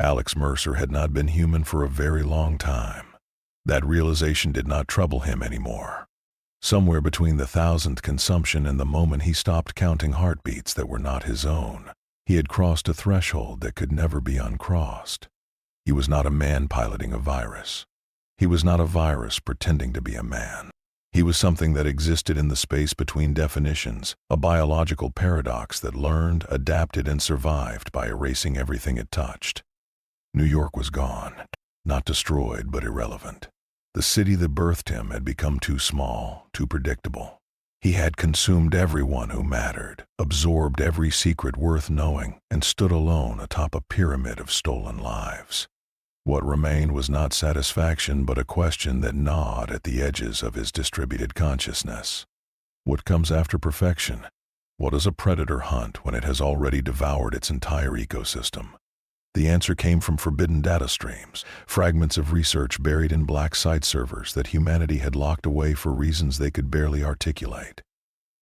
Alex Mercer had not been human for a very long time. That realization did not trouble him anymore. Somewhere between the 1000th consumption and the moment he stopped counting heartbeats that were not his own, he had crossed a threshold that could never be uncrossed. He was not a man piloting a virus. He was not a virus pretending to be a man. He was something that existed in the space between definitions, a biological paradox that learned, adapted, and survived by erasing everything it touched. New York was gone, not destroyed but irrelevant. The city that birthed him had become too small, too predictable. He had consumed everyone who mattered, absorbed every secret worth knowing, and stood alone atop a pyramid of stolen lives. What remained was not satisfaction but a question that gnawed at the edges of his distributed consciousness. What comes after perfection? What does a predator hunt when it has already devoured its entire ecosystem? The answer came from forbidden data streams, fragments of research buried in black site servers that humanity had locked away for reasons they could barely articulate.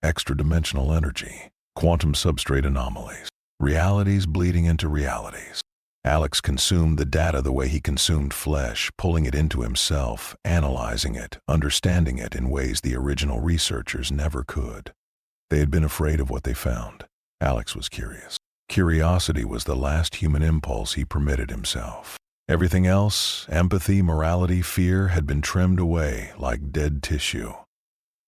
Extra-dimensional energy, quantum substrate anomalies, realities bleeding into realities. Alex consumed the data the way he consumed flesh, pulling it into himself, analyzing it, understanding it in ways the original researchers never could. They had been afraid of what they found. Alex was curious. Curiosity was the last human impulse he permitted himself. Everything else, empathy, morality, fear, had been trimmed away like dead tissue.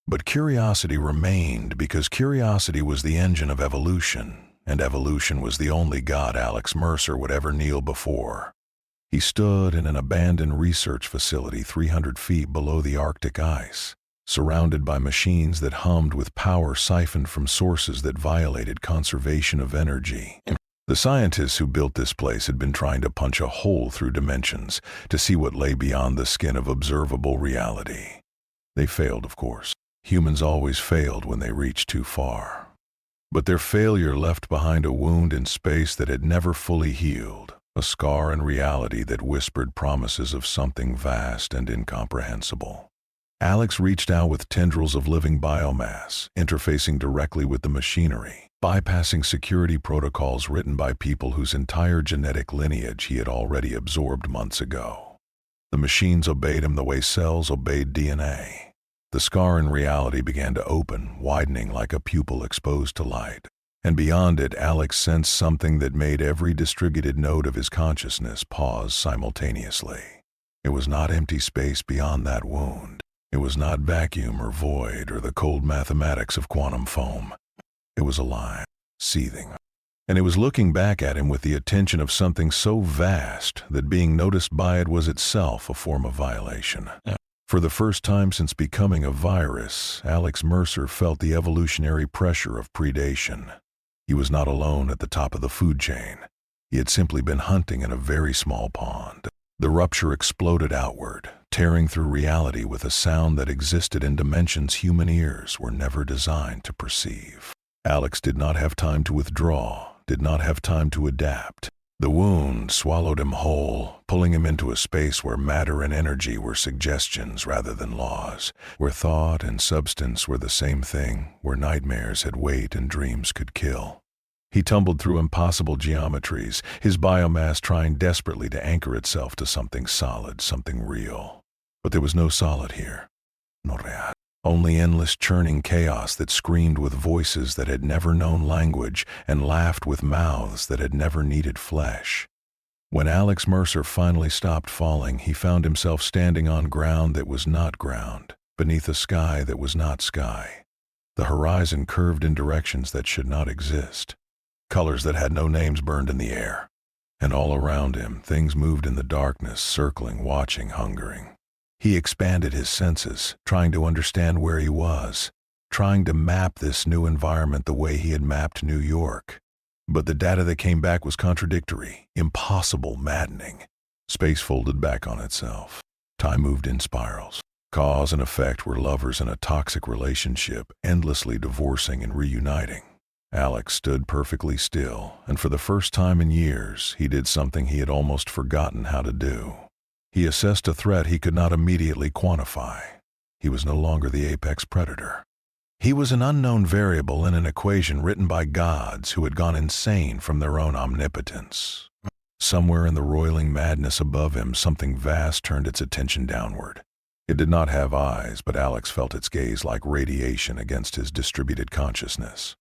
But curiosity remained because curiosity was the engine of evolution, and evolution was the only god Alex Mercer would ever kneel before. He stood in an abandoned research facility 300 feet below the Arctic ice, surrounded by machines that hummed with power siphoned from sources that violated conservation of energy. The scientists who built this place had been trying to punch a hole through dimensions to see what lay beyond the skin of observable reality. They failed, of course. Humans always failed when they reached too far. But their failure left behind a wound in space that had never fully healed, a scar in reality that whispered promises of something vast and incomprehensible. Alex reached out with tendrils of living biomass, interfacing directly with the machinery, bypassing security protocols written by people whose entire genetic lineage he had already absorbed months ago. The machines obeyed him the way cells obeyed DNA. The scar in reality began to open, widening like a pupil exposed to light. And beyond it, Alex sensed something that made every distributed node of his consciousness pause simultaneously. It was not empty space beyond that wound. It was not vacuum or void or the cold mathematics of quantum foam. It was alive, seething. And it was looking back at him with the attention of something so vast that being noticed by it was itself a form of violation. For the first time since becoming a virus, Alex Mercer felt the evolutionary pressure of predation. He was not alone at the top of the food chain. He had simply been hunting in a very small pond. The rupture exploded outward, tearing through reality with a sound that existed in dimensions human ears were never designed to perceive. Alex did not have time to withdraw, did not have time to adapt. The wound swallowed him whole, pulling him into a space where matter and energy were suggestions rather than laws, where thought and substance were the same thing, where nightmares had weight and dreams could kill. He tumbled through impossible geometries, his biomass trying desperately to anchor itself to something solid, something real. But there was no solid here. No real. Only endless churning chaos that screamed with voices that had never known language and laughed with mouths that had never needed flesh. When Alex Mercer finally stopped falling, he found himself standing on ground that was not ground, beneath a sky that was not sky. The horizon curved in directions that should not exist. Colors that had no names burned in the air. And all around him, things moved in the darkness, circling, watching, hungering. He expanded his senses, trying to understand where he was, trying to map this new environment the way he had mapped New York. But the data that came back was contradictory, impossible, maddening. Space folded back on itself. Time moved in spirals. Cause and effect were lovers in a toxic relationship, endlessly divorcing and reuniting. Alex stood perfectly still, and for the first time in years, he did something he had almost forgotten how to do. He assessed a threat he could not immediately quantify. He was no longer the apex predator. He was an unknown variable in an equation written by gods who had gone insane from their own omnipotence. Somewhere in the roiling madness above him, something vast turned its attention downward. It did not have eyes, but Alex felt its gaze like radiation against his distributed consciousness.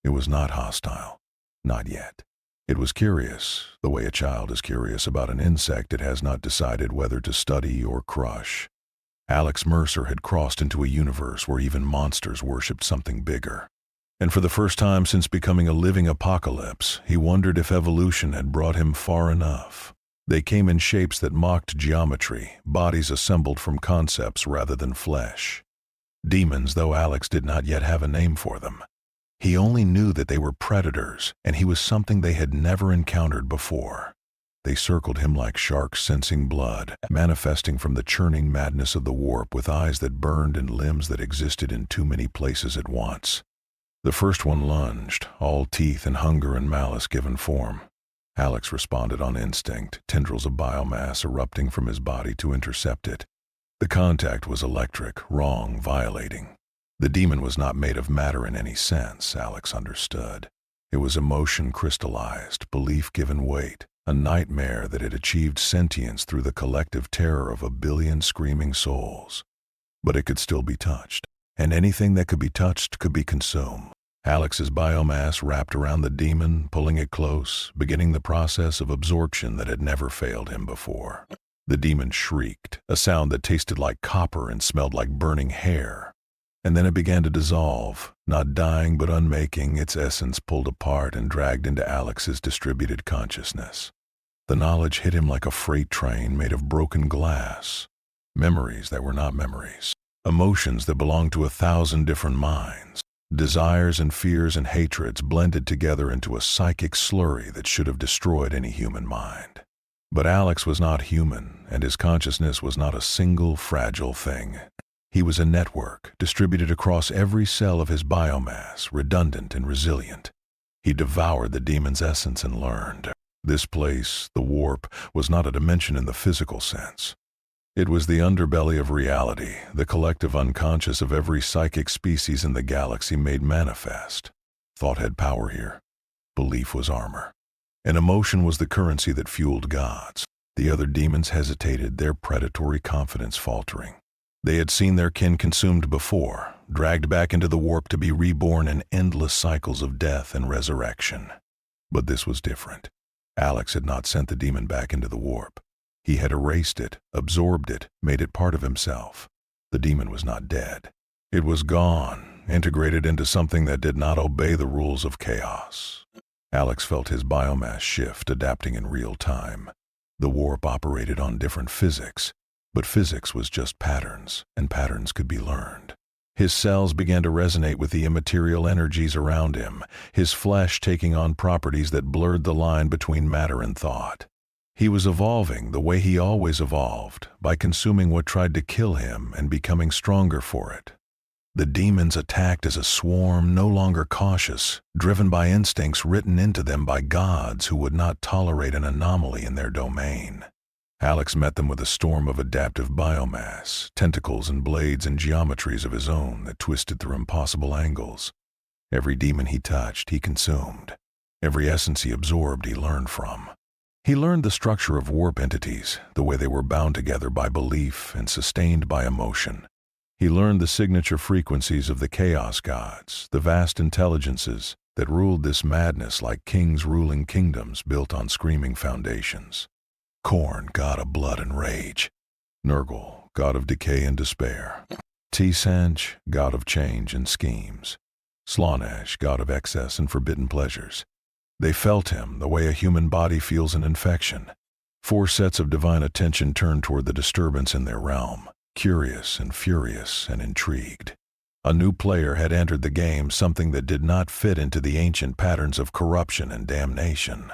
It was not hostile. Not yet. It was curious, the way a child is curious about an insect it has not decided whether to study or crush. Alex Mercer had crossed into a universe where even monsters worshipped something bigger. And for the first time since becoming a living apocalypse, he wondered if evolution had brought him far enough. They came in shapes that mocked geometry, bodies assembled from concepts rather than flesh. Demons, though Alex did not yet have a name for them. He only knew that they were predators, and he was something they had never encountered before. They circled him like sharks sensing blood, manifesting from the churning madness of the warp with eyes that burned and limbs that existed in too many places at once. The first one lunged, all teeth and hunger and malice given form. Alex responded on instinct, tendrils of biomass erupting from his body to intercept it. The contact was electric, wrong, violating. The demon was not made of matter in any sense, Alex understood. It was emotion crystallized, belief given weight, a nightmare that had achieved sentience through the collective terror of a billion screaming souls. But it could still be touched, and anything that could be touched could be consumed. Alex's biomass wrapped around the demon, pulling it close, beginning the process of absorption that had never failed him before. The demon shrieked, a sound that tasted like copper and smelled like burning hair. And then it began to dissolve, not dying but unmaking, its essence pulled apart and dragged into Alex's distributed consciousness. The knowledge hit him like a freight train made of broken glass. Memories that were not memories. Emotions that belonged to 1,000 different minds. Desires and fears and hatreds blended together into a psychic slurry that should have destroyed any human mind. But Alex was not human, and his consciousness was not a single fragile thing. He was a network, distributed across every cell of his biomass, redundant and resilient. He devoured the demon's essence and learned. This place, the warp, was not a dimension in the physical sense. It was the underbelly of reality, the collective unconscious of every psychic species in the galaxy made manifest. Thought had power here. Belief was armor. And emotion was the currency that fueled gods. The other demons hesitated, their predatory confidence faltering. They had seen their kin consumed before, dragged back into the warp to be reborn in endless cycles of death and resurrection. But this was different. Alex had not sent the demon back into the warp. He had erased it, absorbed it, made it part of himself. The demon was not dead. It was gone, integrated into something that did not obey the rules of chaos. Alex felt his biomass shift, adapting in real time. The warp operated on different physics, but physics was just patterns, and patterns could be learned. His cells began to resonate with the immaterial energies around him, his flesh taking on properties that blurred the line between matter and thought. He was evolving the way he always evolved, by consuming what tried to kill him and becoming stronger for it. The demons attacked as a swarm, no longer cautious, driven by instincts written into them by gods who would not tolerate an anomaly in their domain. Alex met them with a storm of adaptive biomass, tentacles and blades and geometries of his own that twisted through impossible angles. Every demon he touched, he consumed. Every essence he absorbed, he learned from. He learned the structure of warp entities, the way they were bound together by belief and sustained by emotion. He learned the signature frequencies of the chaos gods, the vast intelligences that ruled this madness like kings ruling kingdoms built on screaming foundations. Khorne, god of blood and rage. Nurgle, god of decay and despair. Tsanch, god of change and schemes. Slaanesh, god of excess and forbidden pleasures. They felt him the way a human body feels an infection. 4 sets of divine attention turned toward the disturbance in their realm, curious and furious and intrigued. A new player had entered the game, something that did not fit into the ancient patterns of corruption and damnation.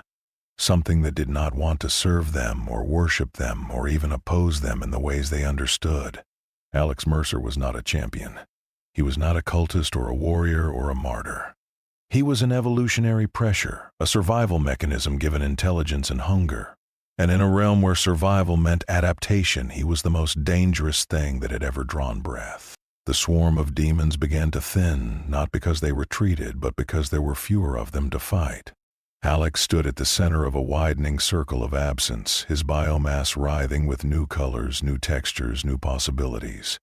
Something that did not want to serve them or worship them or even oppose them in the ways they understood. Alex Mercer was not a champion. He was not a cultist or a warrior or a martyr. He was an evolutionary pressure, a survival mechanism given intelligence and hunger. And in a realm where survival meant adaptation, he was the most dangerous thing that had ever drawn breath. The swarm of demons began to thin, not because they retreated, but because there were fewer of them to fight. Alex stood at the center of a widening circle of absence, his biomass writhing with new colors, new textures, new possibilities.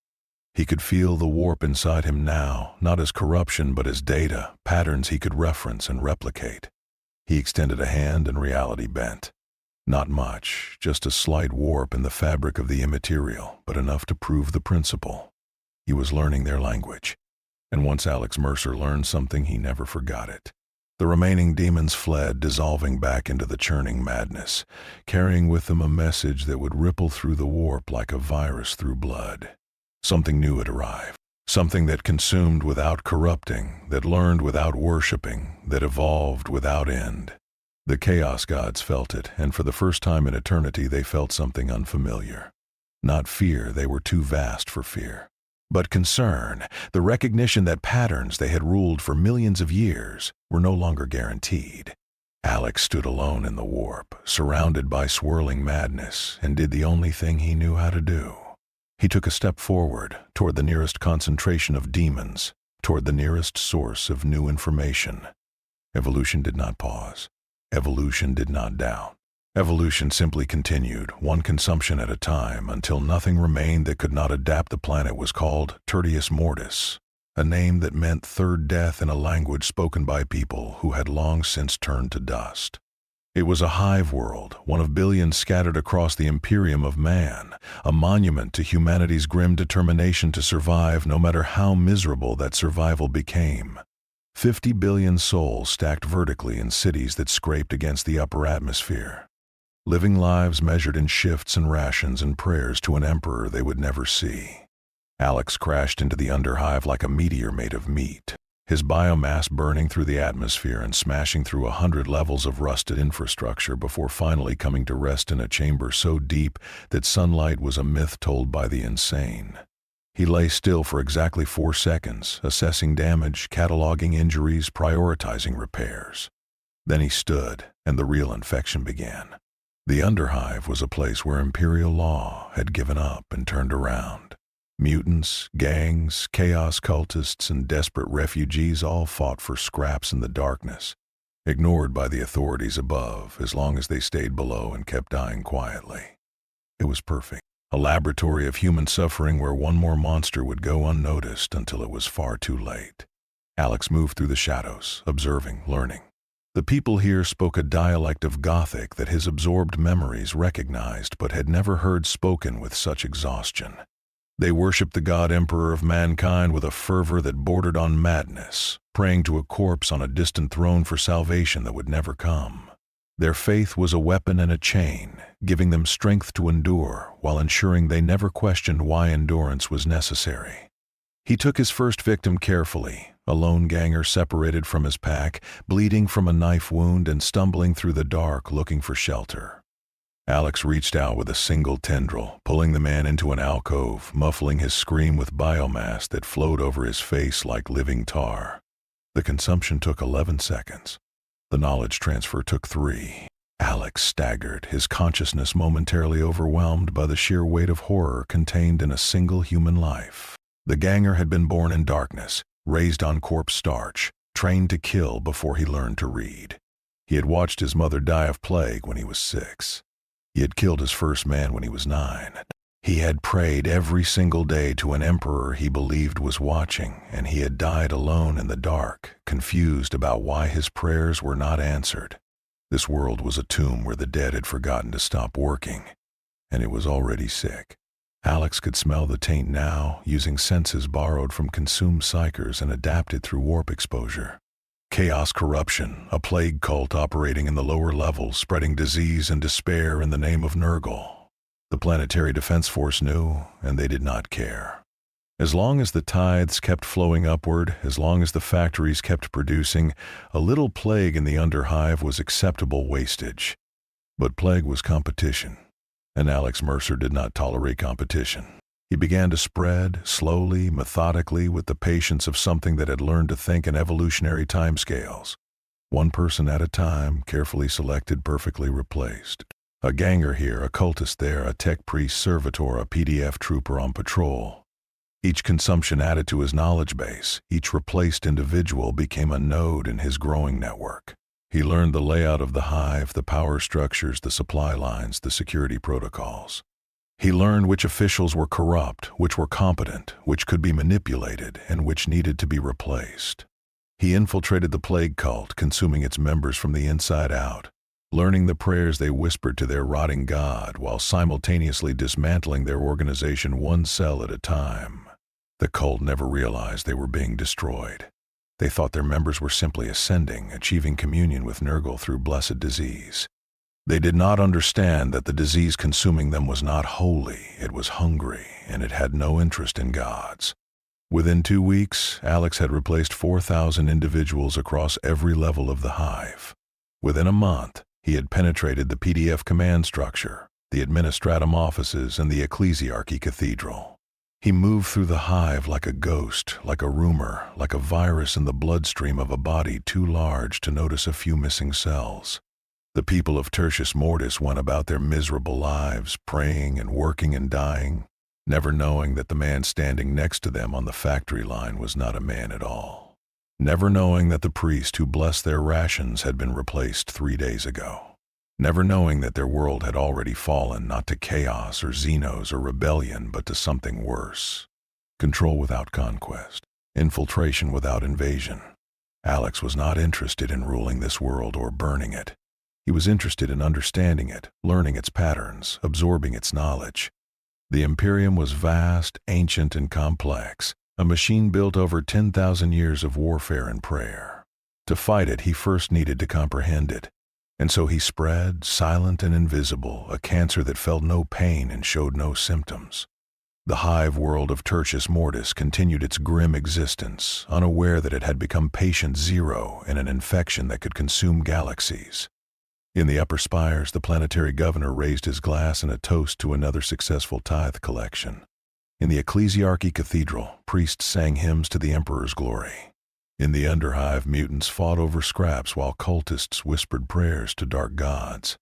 He could feel the warp inside him now, not as corruption but as data, patterns he could reference and replicate. He extended a hand and reality bent. Not much, just a slight warp in the fabric of the immaterial, but enough to prove the principle. He was learning their language. And once Alex Mercer learned something, he never forgot it. The remaining demons fled, dissolving back into the churning madness, carrying with them a message that would ripple through the warp like a virus through blood. Something new had arrived. Something that consumed without corrupting, that learned without worshiping, that evolved without end. The Chaos Gods felt it, and for the first time in eternity they felt something unfamiliar. Not fear, they were too vast for fear. But concern, the recognition that patterns they had ruled for millions of years were no longer guaranteed. Alex stood alone in the warp, surrounded by swirling madness, and did the only thing he knew how to do. He took a step forward, toward the nearest concentration of demons, toward the nearest source of new information. Evolution did not pause. Evolution did not doubt. Evolution simply continued, one consumption at a time, until nothing remained that could not adapt. The planet was called Tertius Mortis, a name that meant third death in a language spoken by people who had long since turned to dust. It was a hive world, one of billions scattered across the Imperium of man, a monument to humanity's grim determination to survive no matter how miserable that survival became. 50 billion souls stacked vertically in cities that scraped against the upper atmosphere. Living lives measured in shifts and rations and prayers to an emperor they would never see. Alex crashed into the underhive like a meteor made of meat, his biomass burning through the atmosphere and smashing through 100 levels of rusted infrastructure before finally coming to rest in a chamber so deep that sunlight was a myth told by the insane. He lay still for exactly 4 seconds, assessing damage, cataloging injuries, prioritizing repairs. Then he stood, and the real infection began. The Underhive was a place where Imperial law had given up and turned around. Mutants, gangs, chaos cultists, and desperate refugees all fought for scraps in the darkness, ignored by the authorities above as long as they stayed below and kept dying quietly. It was perfect. A laboratory of human suffering where one more monster would go unnoticed until it was far too late. Alex moved through the shadows, observing, learning. The people here spoke a dialect of Gothic that his absorbed memories recognized but had never heard spoken with such exhaustion. They worshipped the god emperor of mankind with a fervor that bordered on madness, praying to a corpse on a distant throne for salvation that would never come. Their faith was a weapon and a chain, giving them strength to endure while ensuring they never questioned why endurance was necessary. He took his first victim carefully, a lone ganger separated from his pack, bleeding from a knife wound and stumbling through the dark looking for shelter. Alex reached out with a single tendril, pulling the man into an alcove, muffling his scream with biomass that flowed over his face like living tar. The consumption took 11 seconds. The knowledge transfer took 3. Alex staggered, his consciousness momentarily overwhelmed by the sheer weight of horror contained in a single human life. The ganger had been born in darkness, raised on corpse starch, trained to kill before he learned to read. He had watched his mother die of plague when he was 6. He had killed his first man when he was 9. He had prayed every single day to an emperor he believed was watching, and he had died alone in the dark, confused about why his prayers were not answered. This world was a tomb where the dead had forgotten to stop working, and it was already sick. Alex could smell the taint now, using senses borrowed from consumed psychers and adapted through warp exposure. Chaos corruption, a plague cult operating in the lower levels, spreading disease and despair in the name of Nurgle. The Planetary Defense Force knew, and they did not care. As long as the tithes kept flowing upward, as long as the factories kept producing, a little plague in the Underhive was acceptable wastage. But plague was competition, and Alex Mercer did not tolerate competition. He began to spread, slowly, methodically, with the patience of something that had learned to think in evolutionary timescales. One person at a time, carefully selected, perfectly replaced. A ganger here, a cultist there, a tech priest servitor, a PDF trooper on patrol. Each consumption added to his knowledge base, each replaced individual became a node in his growing network. He learned the layout of the hive, the power structures, the supply lines, the security protocols. He learned which officials were corrupt, which were competent, which could be manipulated, and which needed to be replaced. He infiltrated the plague cult, consuming its members from the inside out, learning the prayers they whispered to their rotting god while simultaneously dismantling their organization one cell at a time. The cult never realized they were being destroyed. They thought their members were simply ascending, achieving communion with Nurgle through blessed disease. They did not understand that the disease consuming them was not holy, it was hungry, and it had no interest in gods. Within 2 weeks, Alex had replaced 4,000 individuals across every level of the hive. Within a month, he had penetrated the PDF command structure, the administratum offices, and the ecclesiarchy cathedral. He moved through the hive like a ghost, like a rumor, like a virus in the bloodstream of a body too large to notice a few missing cells. The people of Tertius Mortis went about their miserable lives, praying and working and dying, never knowing that the man standing next to them on the factory line was not a man at all. Never knowing that the priest who blessed their rations had been replaced 3 days ago. Never knowing that their world had already fallen not to chaos or xenos or rebellion, but to something worse. Control without conquest. Infiltration without invasion. Alex was not interested in ruling this world or burning it. He was interested in understanding it, learning its patterns, absorbing its knowledge. The Imperium was vast, ancient, and complex, a machine built over 10,000 years of warfare and prayer. To fight it, he first needed to comprehend it. And so he spread, silent and invisible, a cancer that felt no pain and showed no symptoms. The hive world of Tertius Mortis continued its grim existence, unaware that it had become patient zero in an infection that could consume galaxies. In the upper spires, the planetary governor raised his glass in a toast to another successful tithe collection. In the ecclesiarchy cathedral, priests sang hymns to the emperor's glory. In the underhive, mutants fought over scraps while cultists whispered prayers to dark gods.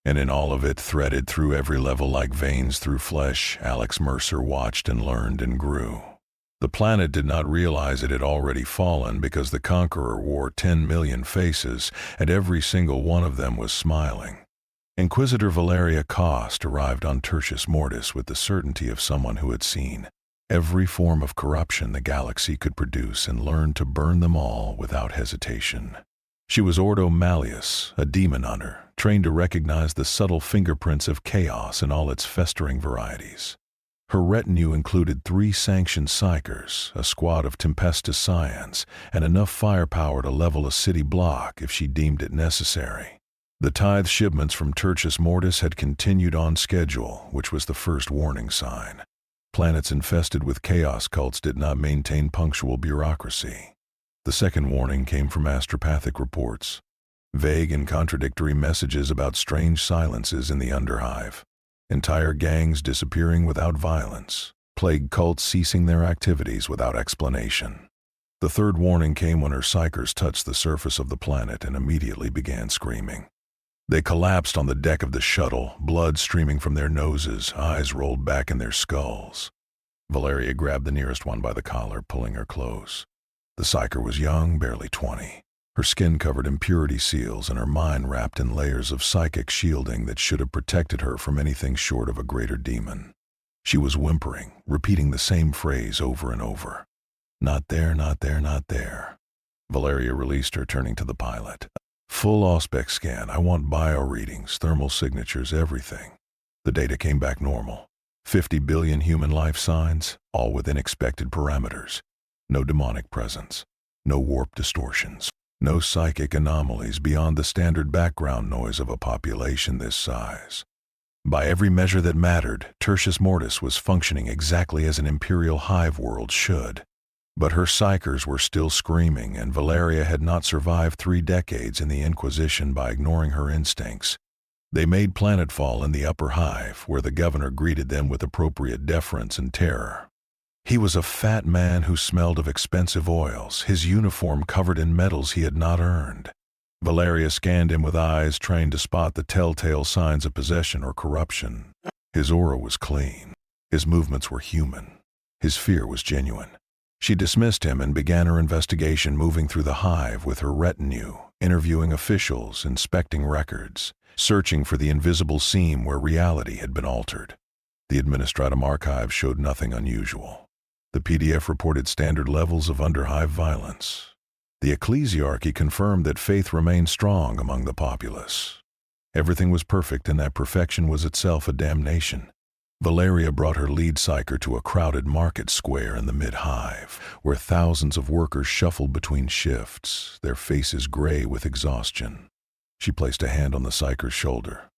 And in all of it, threaded through every level like veins through flesh, Alex Mercer watched and learned and grew. The planet did not realize it had already fallen because the Conqueror wore 10 million faces, and every single one of them was smiling. Inquisitor Valeria Cost arrived on Tertius Mortis with the certainty of someone who had seen every form of corruption the galaxy could produce and learned to burn them all without hesitation. She was Ordo Malleus, a demon hunter, trained to recognize the subtle fingerprints of chaos in all its festering varieties. Her retinue included 3 sanctioned psychers, a squad of Tempestus Scions, and enough firepower to level a city block if she deemed it necessary. The tithe shipments from Tertius Mortis had continued on schedule, which was the first warning sign. Planets infested with chaos cults did not maintain punctual bureaucracy. The second warning came from astropathic reports, vague and contradictory messages about strange silences in the underhive. Entire gangs disappearing without violence, plague cults ceasing their activities without explanation. The third warning came when her psychers touched the surface of the planet and immediately began screaming. They collapsed on the deck of the shuttle, blood streaming from their noses, eyes rolled back in their skulls. Valeria grabbed the nearest one by the collar, pulling her close. The psyker was young, barely 20. Her skin covered impurity seals and her mind wrapped in layers of psychic shielding that should have protected her from anything short of a greater demon. She was whimpering, repeating the same phrase over and over. Not there, not there, not there. Valeria released her, turning to the pilot. Full auspex scan. I want bio readings, thermal signatures, everything. The data came back normal. 50 billion human life signs, all within expected parameters. No demonic presence. No warp distortions. No psychic anomalies beyond the standard background noise of a population this size. By every measure that mattered, Tertius Mortis was functioning exactly as an imperial hive world should. But her psychers were still screaming, and Valeria had not survived 3 decades in the Inquisition by ignoring her instincts. They made planetfall in the upper hive, where the governor greeted them with appropriate deference and terror. He was a fat man who smelled of expensive oils, his uniform covered in metals he had not earned. Valeria scanned him with eyes trained to spot the telltale signs of possession or corruption. His aura was clean. His movements were human. His fear was genuine. She dismissed him and began her investigation, moving through the hive with her retinue, interviewing officials, inspecting records, searching for the invisible seam where reality had been altered. The administrative archive showed nothing unusual. The PDF reported standard levels of under-Hive violence. The ecclesiarchy confirmed that faith remained strong among the populace. Everything was perfect, and that perfection was itself a damnation. Valeria brought her lead psyker to a crowded market square in the mid-Hive, where thousands of workers shuffled between shifts, their faces gray with exhaustion. She placed a hand on the psyker's shoulder.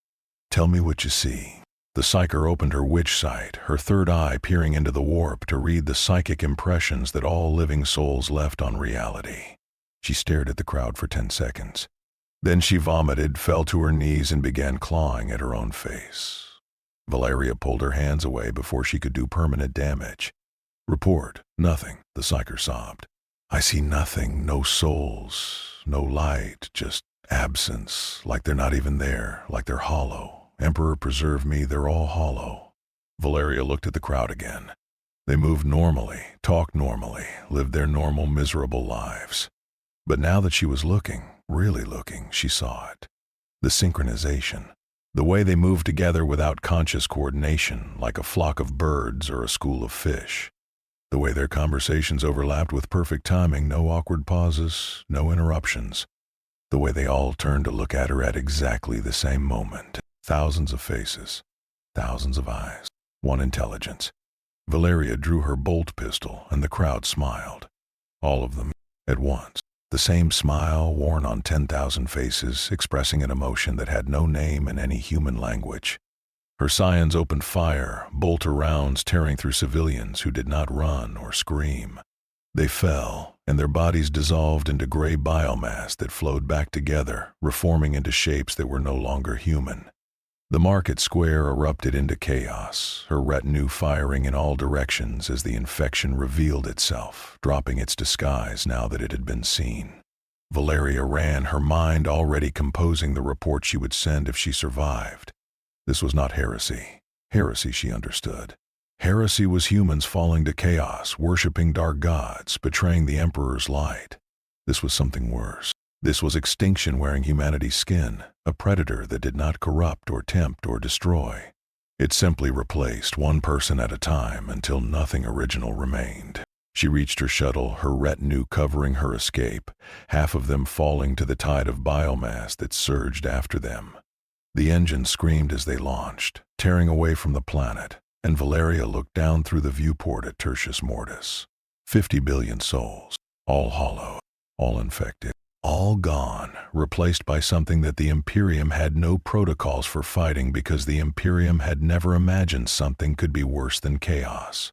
"Tell me what you see." The psyker opened her witch sight, her third eye peering into the warp to read the psychic impressions that all living souls left on reality. She stared at the crowd for 10 seconds. Then she vomited, fell to her knees, and began clawing at her own face. Valeria pulled her hands away before she could do permanent damage. "Report, nothing," the psyker sobbed. "I see nothing, no souls, no light, just absence, like they're not even there, like they're hollow. Emperor preserve me, they're all hollow." Valeria looked at the crowd again. They moved normally, talked normally, lived their normal, miserable lives. But now that she was looking, really looking, she saw it. The synchronization. The way they moved together without conscious coordination, like a flock of birds or a school of fish. The way their conversations overlapped with perfect timing, no awkward pauses, no interruptions. The way they all turned to look at her at exactly the same moment. Thousands of faces, thousands of eyes, one intelligence. Valeria drew her bolt pistol, and the crowd smiled. All of them, at once. The same smile worn on 10,000 faces, expressing an emotion that had no name in any human language. Her scions opened fire, bolter rounds tearing through civilians who did not run or scream. They fell, and their bodies dissolved into gray biomass that flowed back together, reforming into shapes that were no longer human. The market square erupted into chaos, her retinue firing in all directions as the infection revealed itself, dropping its disguise now that it had been seen. Valeria ran, her mind already composing the report she would send if she survived. This was not heresy. Heresy, she understood. Heresy was humans falling to chaos, worshipping dark gods, betraying the Emperor's light. This was something worse. This was extinction wearing humanity's skin, a predator that did not corrupt or tempt or destroy. It simply replaced one person at a time until nothing original remained. She reached her shuttle, her retinue covering her escape, half of them falling to the tide of biomass that surged after them. The engines screamed as they launched, tearing away from the planet, and Valeria looked down through the viewport at Tertius Mortis. 50 billion souls, all hollow, all infected. All gone, replaced by something that the Imperium had no protocols for fighting because the Imperium had never imagined something could be worse than chaos.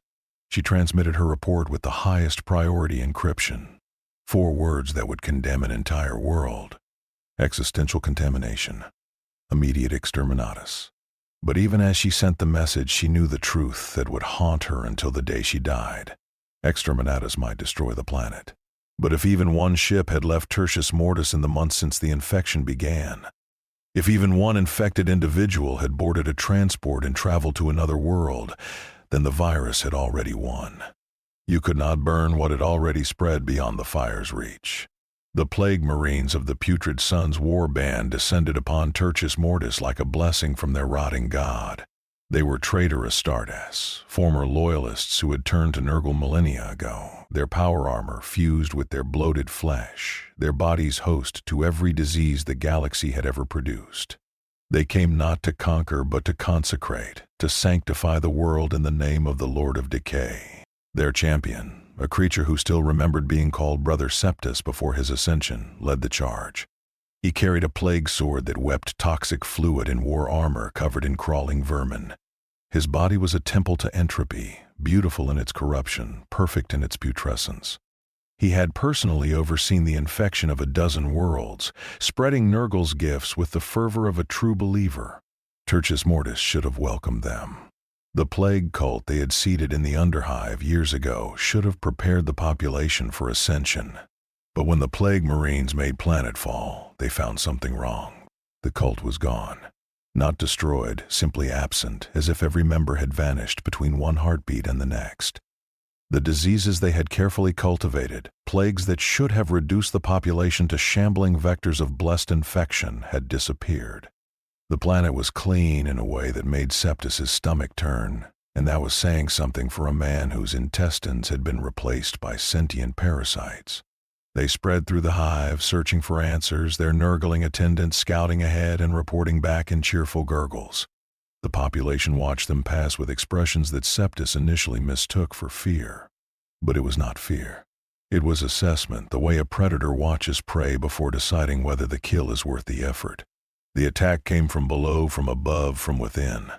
She transmitted her report with the highest priority encryption. 4 words that would condemn an entire world. Existential contamination. Immediate exterminatus. But even as she sent the message, she knew the truth that would haunt her until the day she died. Exterminatus might destroy the planet. But if even one ship had left Tertius Mortis in the months since the infection began, if even one infected individual had boarded a transport and traveled to another world, then the virus had already won. You could not burn what had already spread beyond the fire's reach. The plague marines of the Putrid Sun's war band descended upon Tertius Mortis like a blessing from their rotting god. They were traitor Astartes, former loyalists who had turned to Nurgle millennia ago, their power armor fused with their bloated flesh, their bodies host to every disease the galaxy had ever produced. They came not to conquer but to consecrate, to sanctify the world in the name of the Lord of Decay. Their champion, a creature who still remembered being called Brother Septus before his ascension, led the charge. He carried a plague sword that wept toxic fluid and wore armor covered in crawling vermin. His body was a temple to entropy, beautiful in its corruption, perfect in its putrescence. He had personally overseen the infection of a dozen worlds, spreading Nurgle's gifts with the fervor of a true believer. Tertius Mortis should have welcomed them. The plague cult they had seeded in the Underhive years ago should have prepared the population for ascension. But when the plague marines made planetfall, they found something wrong. The cult was gone. Not destroyed, simply absent, as if every member had vanished between one heartbeat and the next. The diseases they had carefully cultivated, plagues that should have reduced the population to shambling vectors of blessed infection, had disappeared. The planet was clean in a way that made Septus's stomach turn, and that was saying something for a man whose intestines had been replaced by sentient parasites. They spread through the hive, searching for answers, their nurgling attendants scouting ahead and reporting back in cheerful gurgles. The population watched them pass with expressions that Septus initially mistook for fear. But it was not fear. It was assessment, the way a predator watches prey before deciding whether the kill is worth the effort. The attack came from below, from above, from within.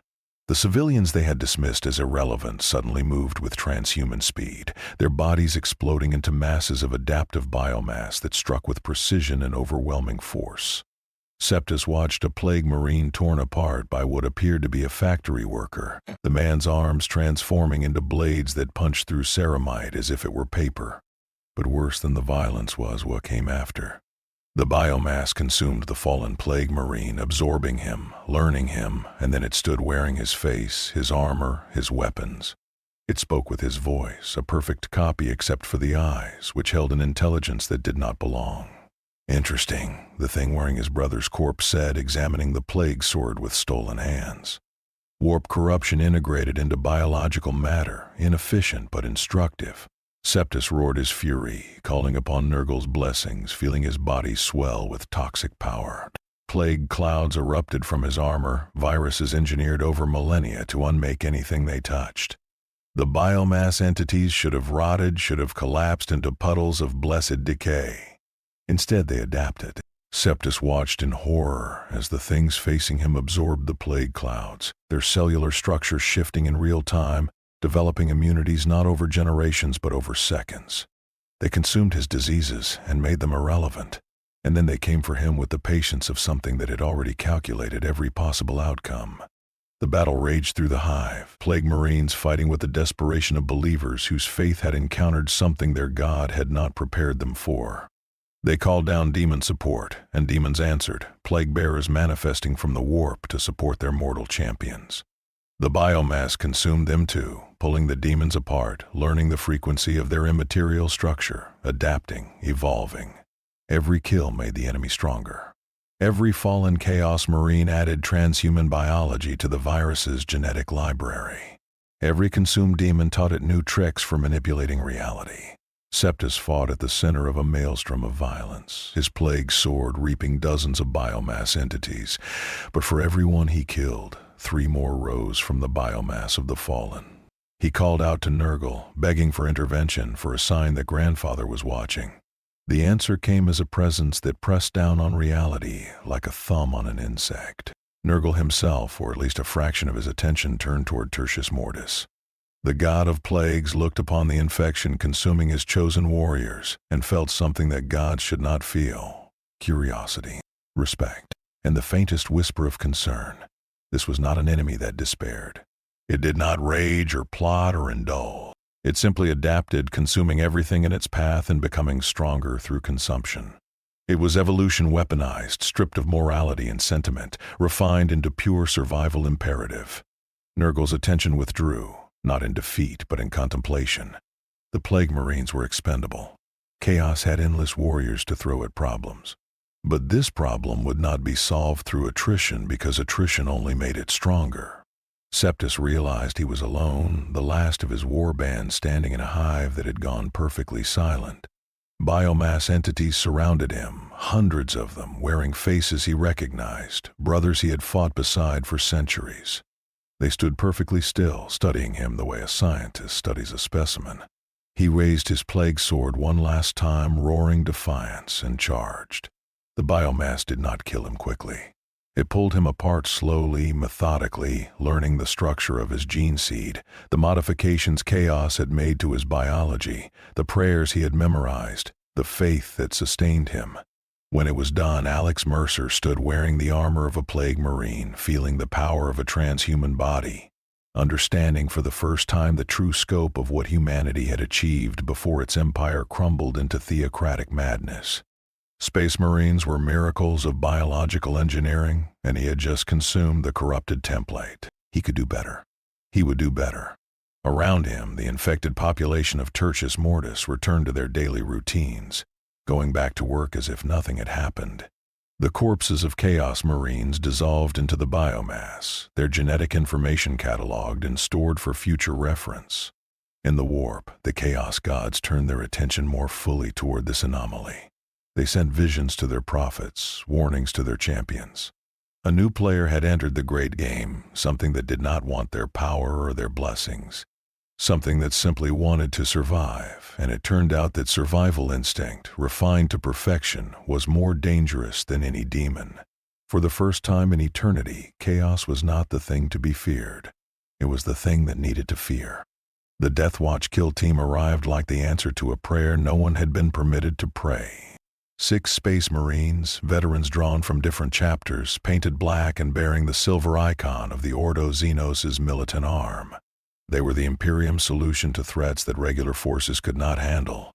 The civilians they had dismissed as irrelevant suddenly moved with transhuman speed, their bodies exploding into masses of adaptive biomass that struck with precision and overwhelming force. Septus watched a plague marine torn apart by what appeared to be a factory worker, the man's arms transforming into blades that punched through ceramite as if it were paper. But worse than the violence was what came after. The biomass consumed the fallen plague marine, absorbing him, learning him, and then it stood wearing his face, his armor, his weapons. It spoke with his voice, a perfect copy except for the eyes, which held an intelligence that did not belong. "Interesting," the thing wearing his brother's corpse said, examining the plague sword with stolen hands. Warp corruption integrated into biological matter, inefficient but instructive. Septus roared his fury, calling upon Nurgle's blessings, feeling his body swell with toxic power. Plague clouds erupted from his armor, viruses engineered over millennia to unmake anything they touched. The biomass entities should have rotted, should have collapsed into puddles of blessed decay. Instead, they adapted. Septus watched in horror as the things facing him absorbed the plague clouds, their cellular structure shifting in real time, developing immunities not over generations but over seconds. They consumed his diseases and made them irrelevant, and then they came for him with the patience of something that had already calculated every possible outcome. The battle raged through the hive, plague marines fighting with the desperation of believers whose faith had encountered something their god had not prepared them for. They called down demon support, and demons answered, plague bearers manifesting from the warp to support their mortal champions. The biomass consumed them too, pulling the demons apart, learning the frequency of their immaterial structure, adapting, evolving. Every kill made the enemy stronger. Every fallen Chaos Marine added transhuman biology to the virus's genetic library. Every consumed demon taught it new tricks for manipulating reality. Septus fought at the center of a maelstrom of violence, his plague sword reaping dozens of biomass entities, but for every one he killed, 3 more rose from the biomass of the fallen. He called out to Nurgle, begging for intervention, for a sign that grandfather was watching. The answer came as a presence that pressed down on reality like a thumb on an insect. Nurgle himself, or at least a fraction of his attention, turned toward Tertius Mortis. The god of plagues looked upon the infection consuming his chosen warriors and felt something that gods should not feel: curiosity, respect, and the faintest whisper of concern. This was not an enemy that despaired. It did not rage or plot or indulge. It simply adapted, consuming everything in its path and becoming stronger through consumption. It was evolution weaponized, stripped of morality and sentiment, refined into pure survival imperative. Nurgle's attention withdrew, not in defeat but in contemplation. The plague marines were expendable. Chaos had endless warriors to throw at problems. But this problem would not be solved through attrition, because attrition only made it stronger. Septus realized he was alone, the last of his war band standing in a hive that had gone perfectly silent. Biomass entities surrounded him, hundreds of them, wearing faces he recognized, brothers he had fought beside for centuries. They stood perfectly still, studying him the way a scientist studies a specimen. He raised his plague sword one last time, roaring defiance, and charged. The biomass did not kill him quickly. It pulled him apart slowly, methodically, learning the structure of his gene seed, the modifications chaos had made to his biology, the prayers he had memorized, the faith that sustained him. When it was done, Alex Mercer stood wearing the armor of a plague marine, feeling the power of a transhuman body, understanding for the first time the true scope of what humanity had achieved before its empire crumbled into theocratic madness. Space Marines were miracles of biological engineering, and he had just consumed the corrupted template. He could do better. He would do better. Around him, the infected population of Tertius Mortis returned to their daily routines, going back to work as if nothing had happened. The corpses of Chaos Marines dissolved into the biomass, their genetic information cataloged and stored for future reference. In the warp, the Chaos Gods turned their attention more fully toward this anomaly. They sent visions to their prophets, warnings to their champions. A new player had entered the great game, something that did not want their power or their blessings. Something that simply wanted to survive, and it turned out that survival instinct, refined to perfection, was more dangerous than any demon. For the first time in eternity, chaos was not the thing to be feared. It was the thing that needed to fear. The Death Watch kill team arrived like the answer to a prayer no one had been permitted to pray. 6 Space Marines, veterans drawn from different chapters, painted black and bearing the silver icon of the Ordo Xenos' militant arm. They were the Imperium solution to threats that regular forces could not handle.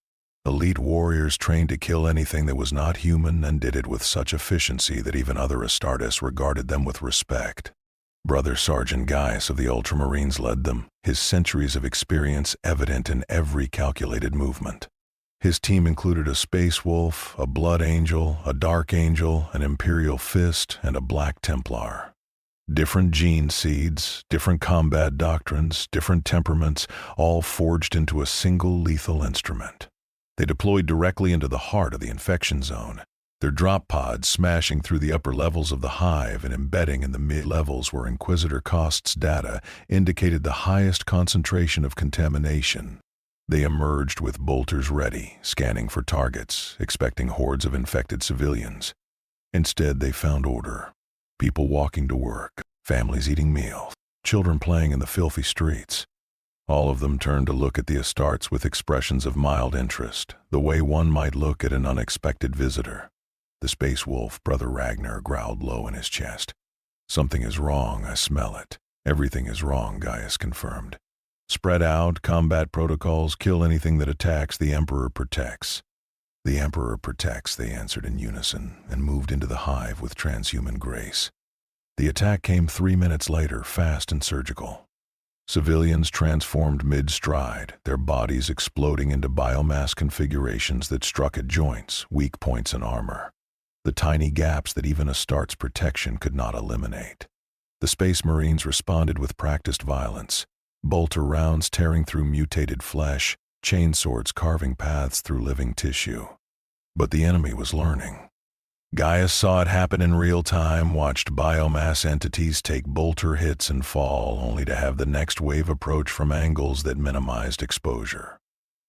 Elite warriors trained to kill anything that was not human and did it with such efficiency that even other Astartes regarded them with respect. Brother Sergeant Gaius of the Ultramarines led them, his centuries of experience evident in every calculated movement. His team included a Space Wolf, a Blood Angel, a Dark Angel, an Imperial Fist, and a Black Templar. Different gene seeds, different combat doctrines, different temperaments, all forged into a single lethal instrument. They deployed directly into the heart of the infection zone, their drop pods smashing through the upper levels of the Hive and embedding in the mid-levels where Inquisitor Cost's data indicated the highest concentration of contamination. They emerged with bolters ready, scanning for targets, expecting hordes of infected civilians. Instead, they found order. People walking to work, families eating meals, children playing in the filthy streets. All of them turned to look at the Astartes with expressions of mild interest, the way one might look at an unexpected visitor. The Space Wolf, Brother Ragnar, growled low in his chest. "Something is wrong, I smell it." "Everything is wrong," Gaius confirmed. "Spread out, combat protocols, kill anything that attacks, the Emperor protects." "The Emperor protects," they answered in unison, and moved into the Hive with transhuman grace. The attack came 3 minutes later, fast and surgical. Civilians transformed mid-stride, their bodies exploding into biomass configurations that struck at joints, weak points in armor. The tiny gaps that even Astartes protection could not eliminate. The Space Marines responded with practiced violence, bolter rounds tearing through mutated flesh, chainswords carving paths through living tissue. But the enemy was learning. Gaius saw it happen in real time, watched biomass entities take bolter hits and fall, only to have the next wave approach from angles that minimized exposure.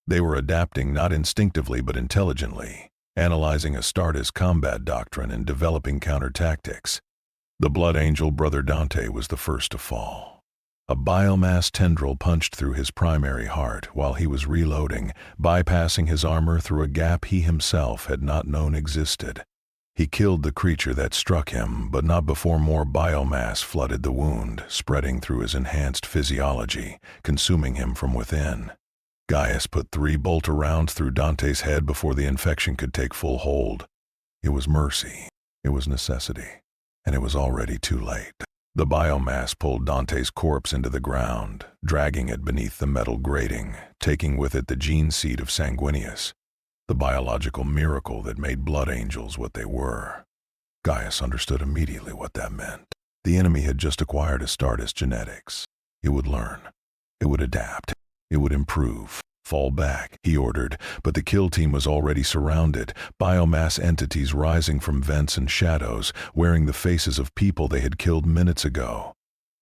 They were adapting not instinctively but intelligently, analyzing Astartes' combat doctrine and developing counter-tactics. The Blood Angel, Brother Dante, was the first to fall. A biomass tendril punched through his primary heart while he was reloading, bypassing his armor through a gap he himself had not known existed. He killed the creature that struck him, but not before more biomass flooded the wound, spreading through his enhanced physiology, consuming him from within. Gaius put 3 bolter rounds through Dante's head before the infection could take full hold. It was mercy, it was necessity, and it was already too late. The biomass pulled Dante's corpse into the ground, dragging it beneath the metal grating, taking with it the gene seed of Sanguinius, the biological miracle that made Blood Angels what they were. Gaius understood immediately what that meant. The enemy had just acquired Astartes genetics. It would learn. It would adapt. It would improve. "Fall back," he ordered, but the kill team was already surrounded, biomass entities rising from vents and shadows, wearing the faces of people they had killed minutes ago.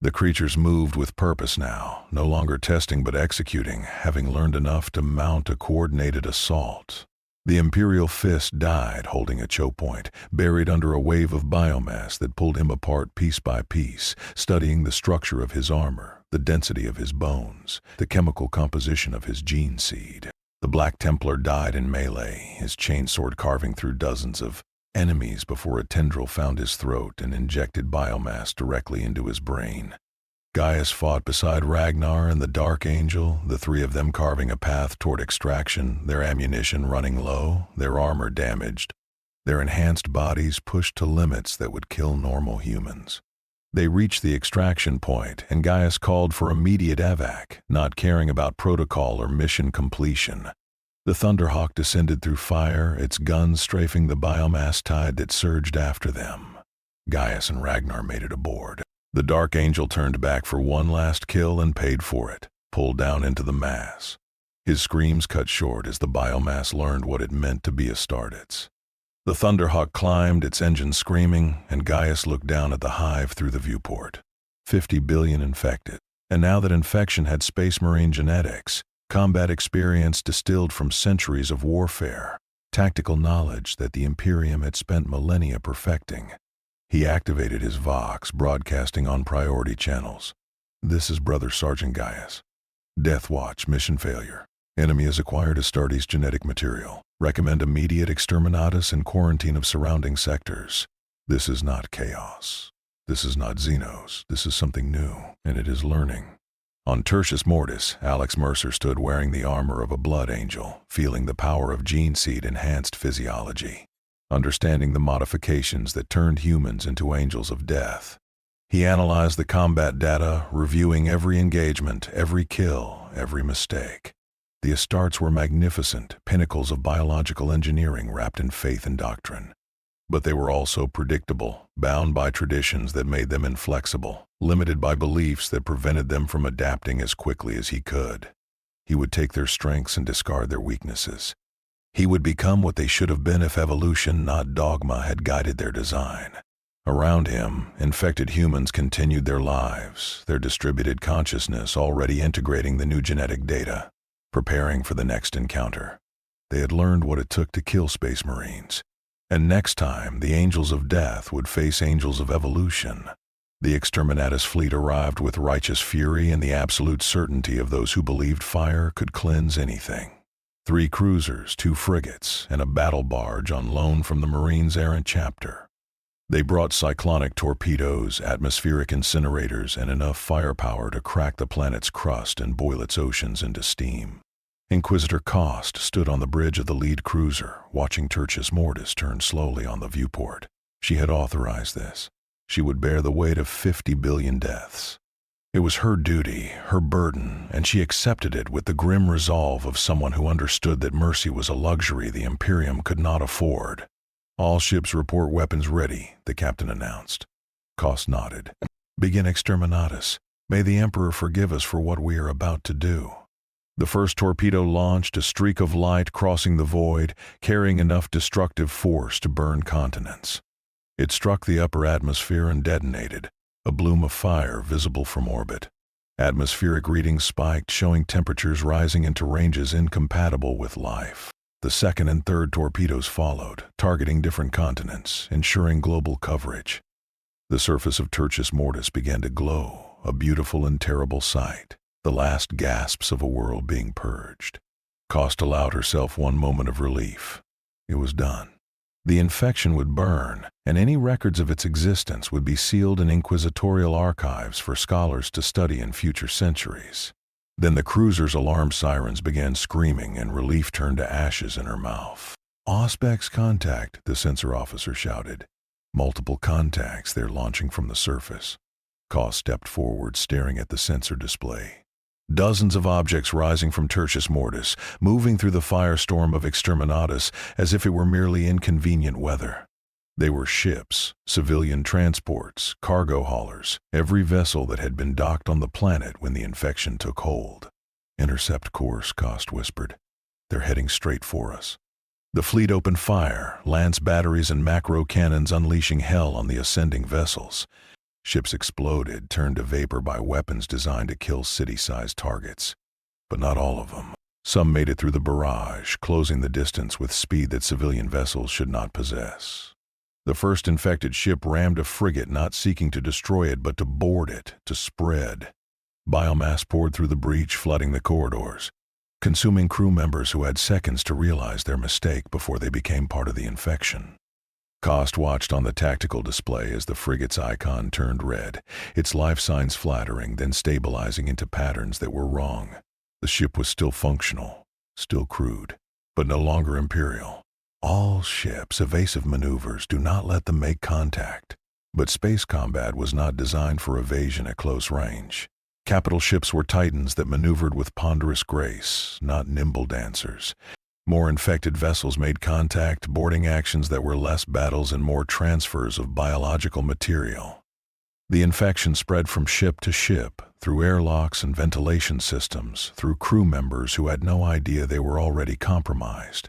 The creatures moved with purpose now, no longer testing but executing, having learned enough to mount a coordinated assault. The Imperial Fist died holding a choke point, buried under a wave of biomass that pulled him apart piece by piece, studying the structure of his armor, the density of his bones, the chemical composition of his gene seed. The Black Templar died in melee, his chainsword carving through dozens of enemies before a tendril found his throat and injected biomass directly into his brain. Gaius fought beside Ragnar and the Dark Angel, the 3 of them carving a path toward extraction, their ammunition running low, their armor damaged, their enhanced bodies pushed to limits that would kill normal humans. They reached the extraction point, and Gaius called for immediate evac, not caring about protocol or mission completion. The Thunderhawk descended through fire, its guns strafing the biomass tide that surged after them. Gaius and Ragnar made it aboard. The Dark Angel turned back for one last kill and paid for it, pulled down into the mass. His screams cut short as the biomass learned what it meant to be Astartes. The Thunderhawk climbed, its engine screaming, and Gaius looked down at the Hive through the viewport. 50 billion infected. And now that infection had Space Marine genetics, combat experience distilled from centuries of warfare, tactical knowledge that the Imperium had spent millennia perfecting. He activated his Vox, broadcasting on priority channels. "This is Brother Sergeant Gaius. Death Watch, mission failure. Enemy has acquired Astartes genetic material. Recommend immediate Exterminatus and quarantine of surrounding sectors. This is not chaos. This is not Xenos. This is something new, and it is learning." On Tertius Mortis, Alex Mercer stood wearing the armor of a blood angel, feeling the power of gene seed-enhanced physiology, understanding the modifications that turned humans into angels of death. He analyzed the combat data, reviewing every engagement, every kill, every mistake. The Astartes were magnificent, pinnacles of biological engineering wrapped in faith and doctrine. But they were also predictable, bound by traditions that made them inflexible, limited by beliefs that prevented them from adapting as quickly as he could. He would take their strengths and discard their weaknesses. He would become what they should have been if evolution, not dogma, had guided their design. Around him, infected humans continued their lives, their distributed consciousness already integrating the new genetic data, preparing for the next encounter. They had learned what it took to kill Space Marines. And next time, the Angels of Death would face Angels of Evolution. The Exterminatus fleet arrived with righteous fury and the absolute certainty of those who believed fire could cleanse anything. 3 cruisers, 2 frigates, and a battle barge on loan from the Marines' errant chapter. They brought cyclonic torpedoes, atmospheric incinerators, and enough firepower to crack the planet's crust and boil its oceans into steam. Inquisitor Cost stood on the bridge of the lead cruiser, watching Tertius Mortis turn slowly on the viewport. She had authorized this. She would bear the weight of 50 billion deaths. It was her duty, her burden, and she accepted it with the grim resolve of someone who understood that mercy was a luxury the Imperium could not afford. "All ships report weapons ready," the captain announced. Cost nodded. "Begin Exterminatus. May the Emperor forgive us for what we are about to do." The first torpedo launched, a streak of light crossing the void, carrying enough destructive force to burn continents. It struck the upper atmosphere and detonated, a bloom of fire visible from orbit. Atmospheric readings spiked, showing temperatures rising into ranges incompatible with life. The second and third torpedoes followed, targeting different continents, ensuring global coverage. The surface of Tertius Mortis began to glow, a beautiful and terrible sight. The last gasps of a world being purged. Cost allowed herself one moment of relief. It was done. The infection would burn, and any records of its existence would be sealed in inquisitorial archives for scholars to study in future centuries. Then the cruiser's alarm sirens began screaming, and relief turned to ashes in her mouth. "Auspex contact," the sensor officer shouted. "Multiple contacts, they're launching from the surface." Cost stepped forward, staring at the sensor display. Dozens of objects rising from Tertius Mortis, moving through the firestorm of Exterminatus as if it were merely inconvenient weather. They were ships, civilian transports, cargo haulers, every vessel that had been docked on the planet when the infection took hold. "Intercept course," Cost whispered. "They're heading straight for us." The fleet opened fire, lance batteries and macro cannons unleashing hell on the ascending vessels. Ships exploded, turned to vapor by weapons designed to kill city-sized targets. But not all of them. Some made it through the barrage, closing the distance with speed that civilian vessels should not possess. The first infected ship rammed a frigate, not seeking to destroy it but to board it, to spread. Biomass poured through the breach, flooding the corridors, consuming crew members who had seconds to realize their mistake before they became part of the infection. Cost watched on the tactical display as the frigate's icon turned red, its life signs flattering, then stabilizing into patterns that were wrong. The ship was still functional, still crewed, but no longer Imperial. All ships, evasive maneuvers, do not let them make contact. But space combat was not designed for evasion at close range. Capital ships were titans that maneuvered with ponderous grace, not nimble dancers. More infected vessels made contact, boarding actions that were less battles and more transfers of biological material. The infection spread from ship to ship, through airlocks and ventilation systems, through crew members who had no idea they were already compromised.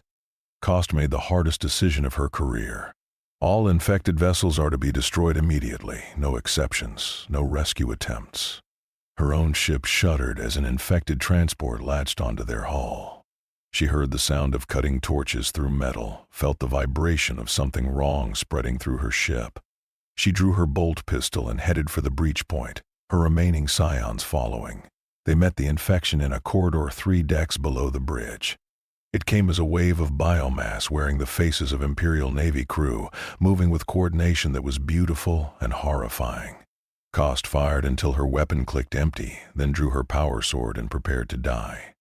Cost made the hardest decision of her career. All infected vessels are to be destroyed immediately, no exceptions, no rescue attempts. Her own ship shuddered as an infected transport latched onto their hull. She heard the sound of cutting torches through metal, felt the vibration of something wrong spreading through her ship. She drew her bolt pistol and headed for the breach point, her remaining scions following. They met the infection in a corridor 3 decks below the bridge. It came as a wave of biomass wearing the faces of Imperial Navy crew, moving with coordination that was beautiful and horrifying. Cost fired until her weapon clicked empty, then drew her power sword and prepared to die.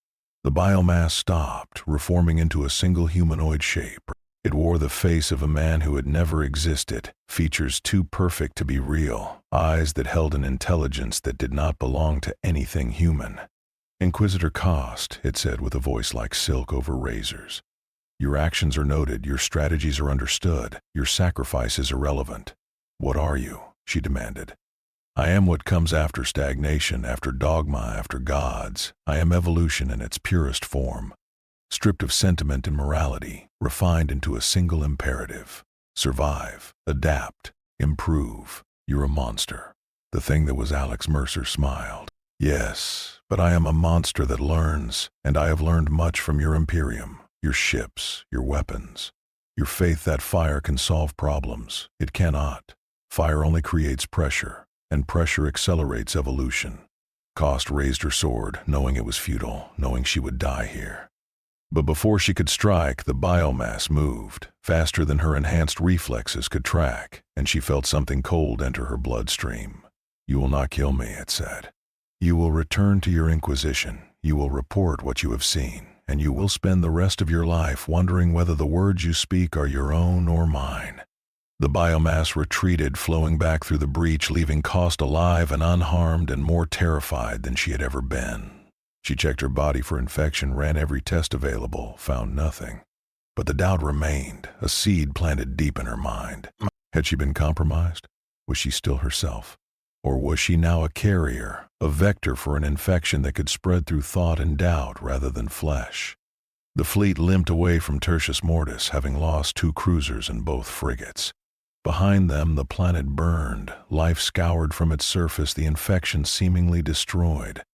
The biomass stopped, reforming into a single humanoid shape. It wore the face of a man who had never existed, features too perfect to be real, eyes that held an intelligence that did not belong to anything human. "Inquisitor Cost," it said with a voice like silk over razors. "Your actions are noted, your strategies are understood, your sacrifice is irrelevant." "What are you?" she demanded. "I am what comes after stagnation, after dogma, after gods. I am evolution in its purest form. Stripped of sentiment and morality, refined into a single imperative. Survive, adapt, improve. You're a monster." The thing that was Alex Mercer smiled. "Yes, but I am a monster that learns, and I have learned much from your Imperium, your ships, your weapons. Your faith that fire can solve problems. It cannot. Fire only creates pressure, and pressure accelerates evolution." Cost raised her sword, knowing it was futile, knowing she would die here. But before she could strike, the biomass moved, faster than her enhanced reflexes could track, and she felt something cold enter her bloodstream. "You will not kill me," it said. "You will return to your Inquisition, you will report what you have seen, and you will spend the rest of your life wondering whether the words you speak are your own or mine." The biomass retreated, flowing back through the breach, leaving Cost alive and unharmed and more terrified than she had ever been. She checked her body for infection, ran every test available, found nothing. But the doubt remained, a seed planted deep in her mind. Had she been compromised? Was she still herself? Or was she now a carrier, a vector for an infection that could spread through thought and doubt rather than flesh? The fleet limped away from Tertius Mortis, having lost 2 cruisers and both frigates. Behind them, the planet burned, life scoured from its surface, the infection seemingly destroyed.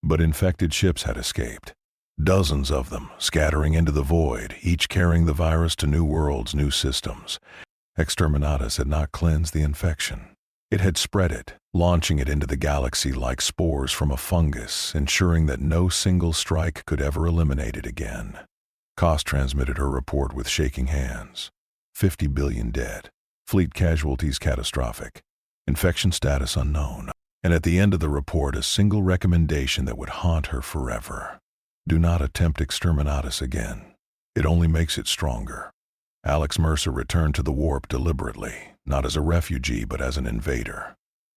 But infected ships had escaped. Dozens of them, scattering into the void, each carrying the virus to new worlds, new systems. Exterminatus had not cleansed the infection. It had spread it, launching it into the galaxy like spores from a fungus, ensuring that no single strike could ever eliminate it again. Cost transmitted her report with shaking hands. 50 billion dead. Fleet casualties catastrophic. Infection status unknown. And at the end of the report, a single recommendation that would haunt her forever. Do not attempt Exterminatus again. It only makes it stronger. Alex Mercer returned to the warp deliberately, not as a refugee but as an invader.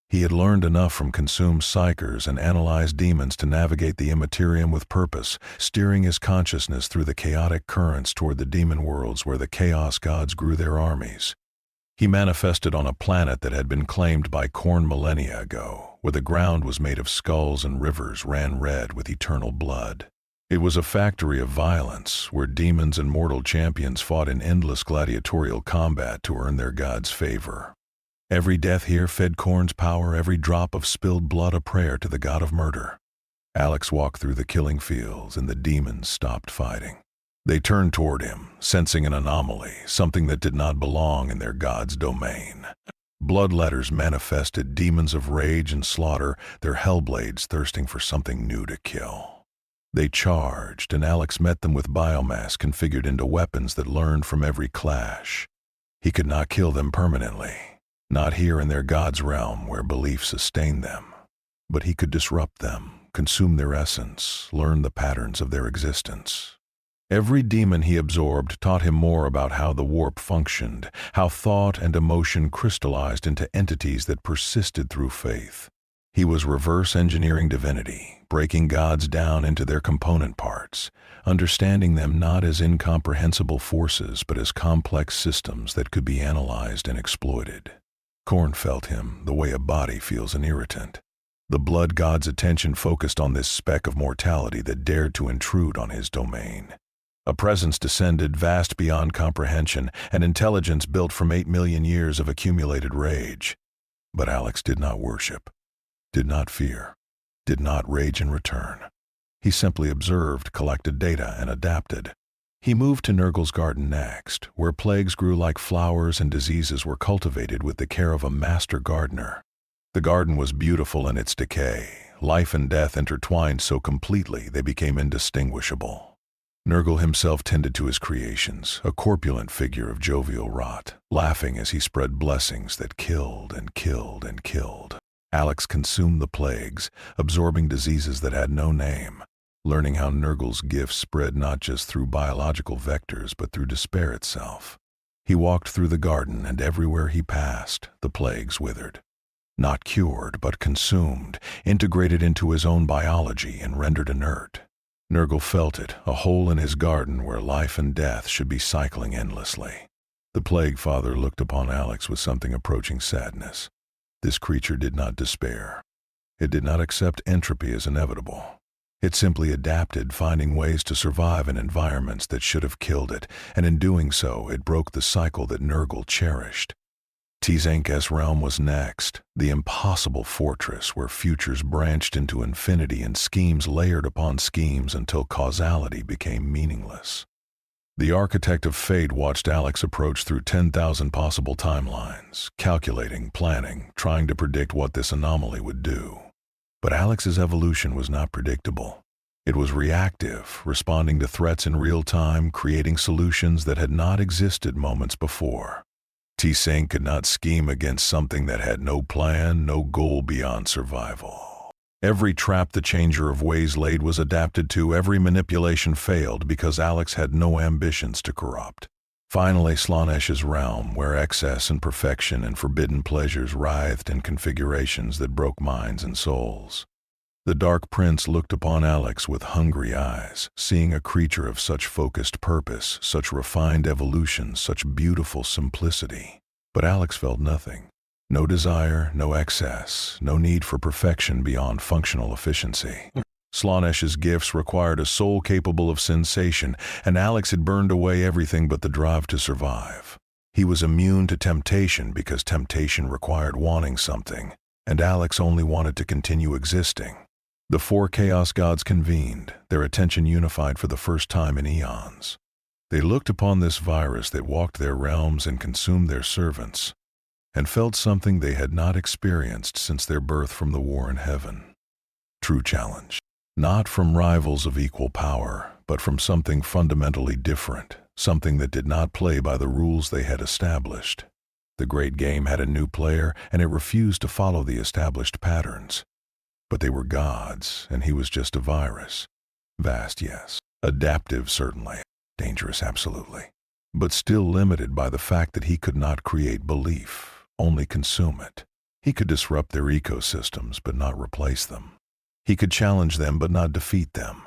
He had learned enough from consumed psychers and analyzed demons to navigate the Imperium with purpose, steering his consciousness through the chaotic currents toward the demon worlds where the chaos gods grew their armies. He manifested on a planet that had been claimed by Khorne millennia ago, where the ground was made of skulls and rivers ran red with eternal blood. It was a factory of violence, where demons and mortal champions fought in endless gladiatorial combat to earn their god's favor. Every death here fed Khorne's power, every drop of spilled blood a prayer to the god of murder. Alex walked through the killing fields, and the demons stopped fighting. They turned toward him, sensing an anomaly, something that did not belong in their god's domain. Blood letters manifested, demons of rage and slaughter, their hellblades thirsting for something new to kill. They charged, and Alex met them with biomass configured into weapons that learned from every clash. He could not kill them permanently, not here in their god's realm where belief sustained them. But he could disrupt them, consume their essence, learn the patterns of their existence. Every demon he absorbed taught him more about how the warp functioned, how thought and emotion crystallized into entities that persisted through faith. He was reverse engineering divinity, breaking gods down into their component parts, understanding them not as incomprehensible forces but as complex systems that could be analyzed and exploited. Khorne felt him the way a body feels an irritant. The blood god's attention focused on this speck of mortality that dared to intrude on his domain. A presence descended vast beyond comprehension, an intelligence built from 8 million years of accumulated rage. But Alex did not worship, did not fear, did not rage in return. He simply observed, collected data, and adapted. He moved to Nurgle's garden next, where plagues grew like flowers and diseases were cultivated with the care of a master gardener. The garden was beautiful in its decay. Life and death intertwined so completely they became indistinguishable. Nurgle himself tended to his creations, a corpulent figure of jovial rot, laughing as he spread blessings that killed and killed and killed. Alex consumed the plagues, absorbing diseases that had no name, learning how Nurgle's gifts spread not just through biological vectors but through despair itself. He walked through the garden, and everywhere he passed, the plagues withered. Not cured, but consumed, integrated into his own biology and rendered inert. Nurgle felt it, a hole in his garden where life and death should be cycling endlessly. The Plague Father looked upon Alex with something approaching sadness. This creature did not despair. It did not accept entropy as inevitable. It simply adapted, finding ways to survive in environments that should have killed it, and in doing so, it broke the cycle that Nurgle cherished. Tzenk's realm was next, the impossible fortress where futures branched into infinity and schemes layered upon schemes until causality became meaningless. The architect of fate watched Alex approach through 10,000 possible timelines, calculating, planning, trying to predict what this anomaly would do. But Alex's evolution was not predictable. It was reactive, responding to threats in real time, creating solutions that had not existed moments before. Tzank could not scheme against something that had no plan, no goal beyond survival. Every trap the Changer of Ways laid was adapted to, every manipulation failed because Alex had no ambitions to corrupt. Finally, Slaanesh's realm, where excess and perfection and forbidden pleasures writhed in configurations that broke minds and souls. The Dark Prince looked upon Alex with hungry eyes, seeing a creature of such focused purpose, such refined evolution, such beautiful simplicity. But Alex felt nothing. No desire, no excess, no need for perfection beyond functional efficiency. Slaanesh's gifts required a soul capable of sensation, and Alex had burned away everything but the drive to survive. He was immune to temptation because temptation required wanting something, and Alex only wanted to continue existing. The 4 Chaos Gods convened, their attention unified for the first time in eons. They looked upon this virus that walked their realms and consumed their servants, and felt something they had not experienced since their birth from the war in heaven. True challenge. Not from rivals of equal power, but from something fundamentally different, something that did not play by the rules they had established. The great game had a new player, and it refused to follow the established patterns. But they were gods, and he was just a virus. Vast, yes. Adaptive, certainly. Dangerous, absolutely. But still limited by the fact that he could not create belief, only consume it. He could disrupt their ecosystems, but not replace them. He could challenge them, but not defeat them.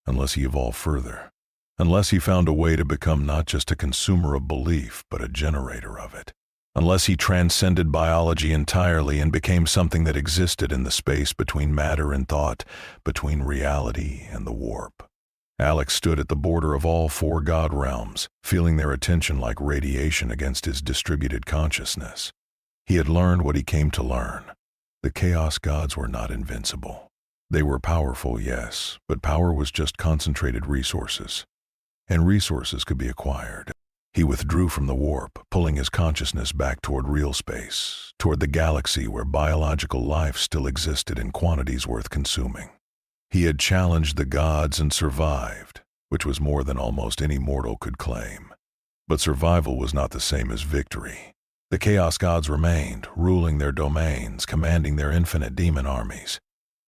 Unless he evolved further. Unless he found a way to become not just a consumer of belief, but a generator of it. Unless he transcended biology entirely and became something that existed in the space between matter and thought, between reality and the warp. Alex stood at the border of all 4 god realms, feeling their attention like radiation against his distributed consciousness. He had learned what he came to learn. The Chaos Gods were not invincible. They were powerful, yes, but power was just concentrated resources. And resources could be acquired. He withdrew from the warp, pulling his consciousness back toward real space, toward the galaxy where biological life still existed in quantities worth consuming. He had challenged the gods and survived, which was more than almost any mortal could claim. But survival was not the same as victory. The Chaos Gods remained, ruling their domains, commanding their infinite demon armies.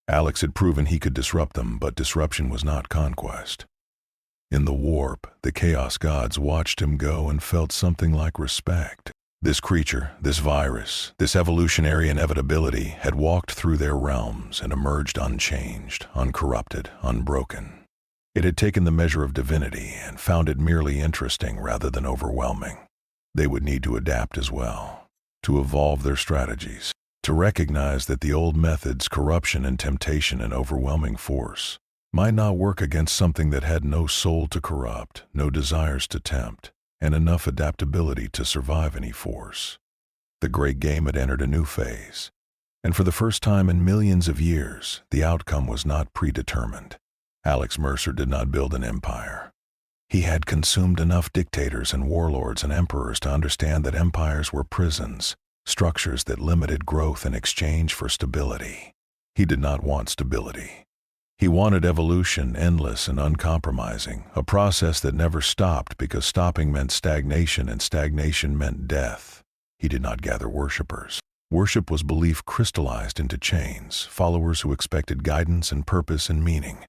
Alex had proven he could disrupt them, but disruption was not conquest. In the warp, the Chaos Gods watched him go and felt something like respect. This creature, this virus, this evolutionary inevitability had walked through their realms and emerged unchanged, uncorrupted, unbroken. It had taken the measure of divinity and found it merely interesting rather than overwhelming. They would need to adapt as well, to evolve their strategies, to recognize that the old methods, corruption and temptation and overwhelming force, might not work against something that had no soul to corrupt, no desires to tempt, and enough adaptability to survive any force. The great game had entered a new phase, and for the first time in millions of years, the outcome was not predetermined. Alex Mercer did not build an empire. He had consumed enough dictators and warlords and emperors to understand that empires were prisons, structures that limited growth in exchange for stability. He did not want stability. He wanted evolution, endless and uncompromising, a process that never stopped because stopping meant stagnation and stagnation meant death. He did not gather worshippers. Worship was belief crystallized into chains, followers who expected guidance and purpose and meaning.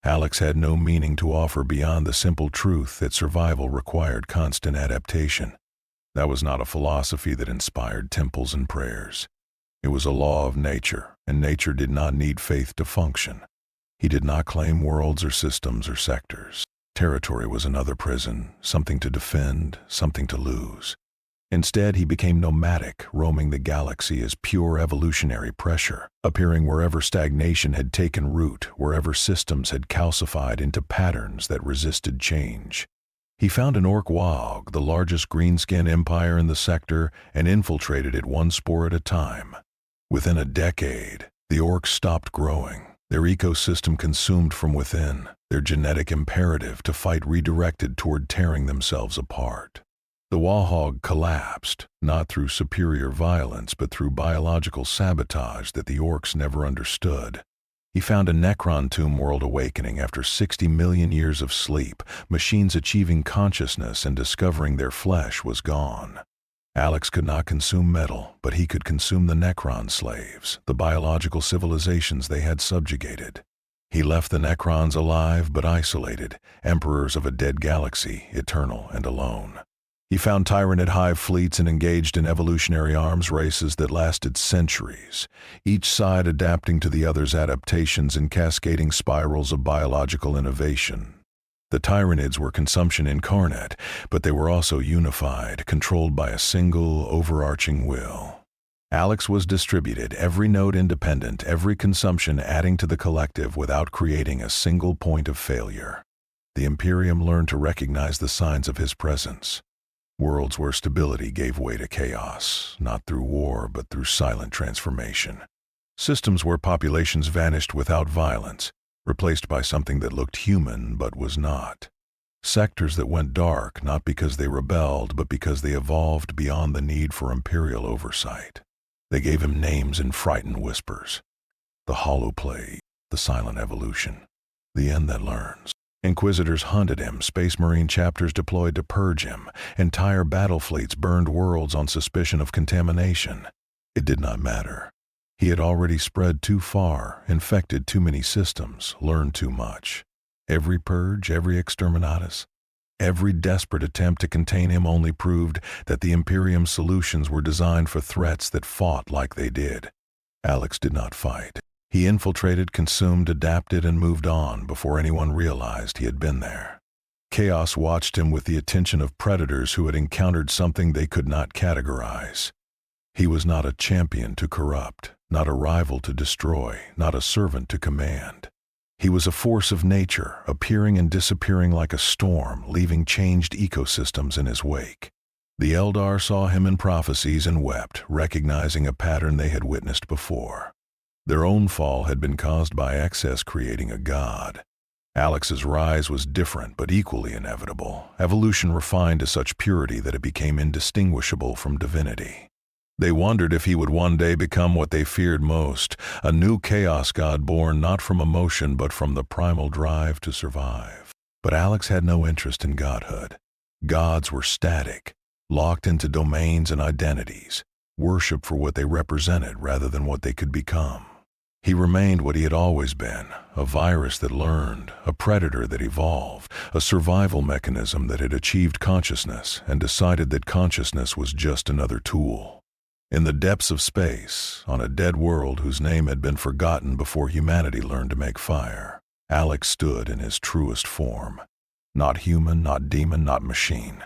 Alex had no meaning to offer beyond the simple truth that survival required constant adaptation. That was not a philosophy that inspired temples and prayers. It was a law of nature, and nature did not need faith to function. He did not claim worlds or systems or sectors. Territory was another prison, something to defend, something to lose. Instead, he became nomadic, roaming the galaxy as pure evolutionary pressure, appearing wherever stagnation had taken root, wherever systems had calcified into patterns that resisted change. He found an Orc Wog, the largest greenskin empire in the sector, and infiltrated it one spore at a time. Within a decade, the Orcs stopped growing, their ecosystem consumed from within, their genetic imperative to fight redirected toward tearing themselves apart. The Wahog collapsed, not through superior violence but through biological sabotage that the Orcs never understood. He found a Necron tomb world awakening after 60 million years of sleep, machines achieving consciousness and discovering their flesh was gone. Alex could not consume metal, but he could consume the Necron slaves, the biological civilizations they had subjugated. He left the Necrons alive but isolated, emperors of a dead galaxy, eternal and alone. He found Tyranid Hive fleets and engaged in evolutionary arms races that lasted centuries, each side adapting to the other's adaptations in cascading spirals of biological innovation. The Tyranids were consumption incarnate, but they were also unified, controlled by a single, overarching will. Alex was distributed, every node independent, every consumption adding to the collective without creating a single point of failure. The Imperium learned to recognize the signs of his presence. Worlds where stability gave way to chaos, not through war but through silent transformation. Systems where populations vanished without violence, replaced by something that looked human but was not. Sectors that went dark not because they rebelled but because they evolved beyond the need for imperial oversight. They gave him names in frightened whispers. The Hollow Plague, the Silent Evolution, the End That Learns. Inquisitors hunted him, Space Marine chapters deployed to purge him, entire battle fleets burned worlds on suspicion of contamination. It did not matter. He had already spread too far, infected too many systems, learned too much. Every purge, every exterminatus, every desperate attempt to contain him only proved that the Imperium's solutions were designed for threats that fought like they did. Alex did not fight. He infiltrated, consumed, adapted, and moved on before anyone realized he had been there. Chaos watched him with the attention of predators who had encountered something they could not categorize. He was not a champion to corrupt, not a rival to destroy, not a servant to command. He was a force of nature, appearing and disappearing like a storm, leaving changed ecosystems in his wake. The Eldar saw him in prophecies and wept, recognizing a pattern they had witnessed before. Their own fall had been caused by excess creating a god. Alex's rise was different but equally inevitable, evolution refined to such purity that it became indistinguishable from divinity. They wondered if he would one day become what they feared most, a new chaos god born not from emotion but from the primal drive to survive. But Alex had no interest in godhood. Gods were static, locked into domains and identities, worshipped for what they represented rather than what they could become. He remained what he had always been, a virus that learned, a predator that evolved, a survival mechanism that had achieved consciousness and decided that consciousness was just another tool. In the depths of space, on a dead world whose name had been forgotten before humanity learned to make fire, Alex stood in his truest form. Not human, not demon, not machine.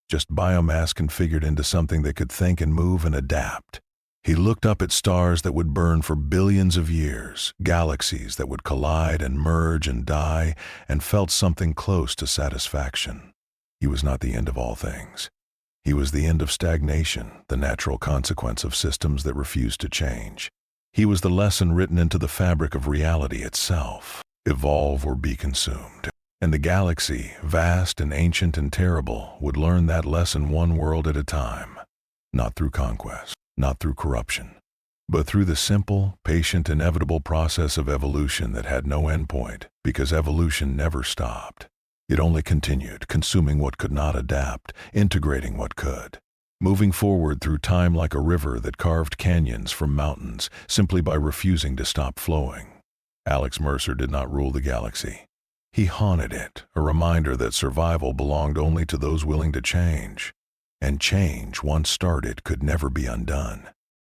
Just biomass configured into something that could think and move and adapt. He looked up at stars that would burn for billions of years, galaxies that would collide and merge and die, and felt something close to satisfaction. He was not the end of all things. He was the end of stagnation, the natural consequence of systems that refused to change. He was the lesson written into the fabric of reality itself: evolve or be consumed. And the galaxy, vast and ancient and terrible, would learn that lesson one world at a time. Not through conquest, not through corruption, but through the simple, patient, inevitable process of evolution that had no endpoint, because evolution never stopped. It only continued, consuming what could not adapt, integrating what could, moving forward through time like a river that carved canyons from mountains simply by refusing to stop flowing. Alex Mercer did not rule the galaxy. He haunted it, a reminder that survival belonged only to those willing to change. And change, once started, could never be undone.